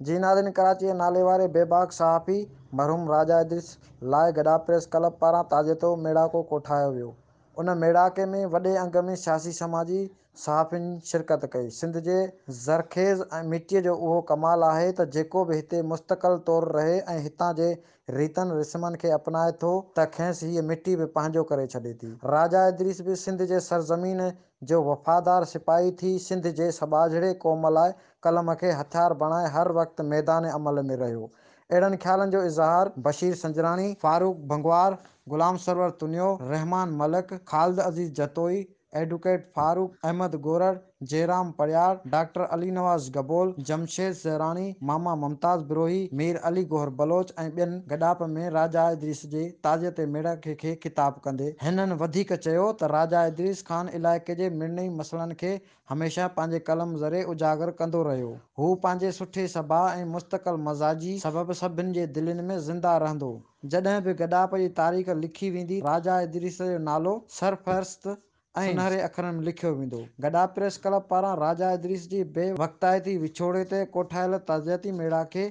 जीनादिन कराची नाले वारे बेबाक सहाफ़ी मरहूम राजा इद्रिस लाइ गडा प्रेस क्लब पारां ताज़ेतो मेड़ाको कोठायो वियो। उन मेड़ाके में वॾे अंग में सियासी समाजी सहाफ़ियुनि शिरकत कई। सिंध जे ज़रख़ेज़ ऐं मिटीअ जो उहो कमाल आहे त जेको बि हिते मुस्तक़िल तौरु रहे ऐं हितां जे रीतनि रिस्मनि खे अपनाए थो त खेसि हीअ मिटी बि पंहिंजो करे छॾे थी। राजा इद्रिस बि सिंध जे सरज़मीन जो वफ़ादार सिपाही थी सिंध जे सॿाझड़े क़ौम लाइ कलम खे हथियार बणाए हर वक़्तु मैदान अमल में रहियो। अहिड़नि ख़्यालनि जो इज़हार बशीर संजराणी, फारूक भंगवार, गुलाम सरवर तुनियो, रहमान मलिक, ख़ालिद अज़ीज़ जतोई, एडवोकेट फारूक अहमद गोरड़, जयराम परियार, डॉक्टर अली नवाज़ गबोल, जमशेद ज़हरानी, मामा मुमताज़ बिरोही, मीर अली गोहर बलोच ऐं ॿियनि गॾाप में राजा इद्रिस जे ताज़ियते मेड़ाके खे ख़िताब कंदे हिननि वधीक चयो त राजा इद्रिस ख़ान इलाइक़े जे मिड़नई मसइलनि खे हमेशह पंहिंजे कलम ज़रिए उजागर कंदो रहियो। हू पंहिंजे सुठे सभाउ ऐं मुस्तक़िल मज़ाजी सबबि सभिनि जे दिलनि में ज़िंदा रहंदो। जॾहिं बि गॾाप जी तारीख़ लिखी वेंदी राजा इद्रिस जो नालो सरफ़हरिस्त ऐं सुनहरे अखरनि में लिखियो वेंदो। गॾा प्रेस क्लब पारां राजा इद्रिस जी बेवक़्तायती विछोड़े ते कोठायल ताज़ियती मेड़ाके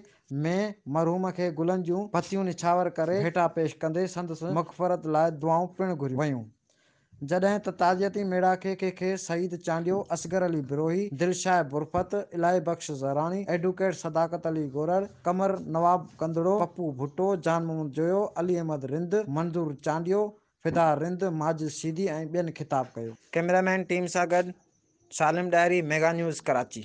में मरहूम खे गुलनि जूं पतियूं निछावर करे भेटा पेश कंदे संदसि मग़फ़िरत लाइ दुआऊं पिणु घुरियूं वयूं। जॾहिं त ताज़ियती मेड़ाके खे सईद चांडियो, असगर अली बिरोही, दिलशाह बुरफ़त, इलाही बख़्श ज़हरानी, एडवोकेट सदाकत अली गोरड़, कमर नवाब कंदड़ो, पप्पू भुट्टो, जान मोहम्मद जोयो, अली अहमद रिंद, मंज़ूर चांडियो, फिदा रिंद, माजिद सीदी ऐं ॿियनि ख़िताब कयो। कैमरामैन टीम सां गॾु सालिम डायरी, मेगा न्यूज़, कराची।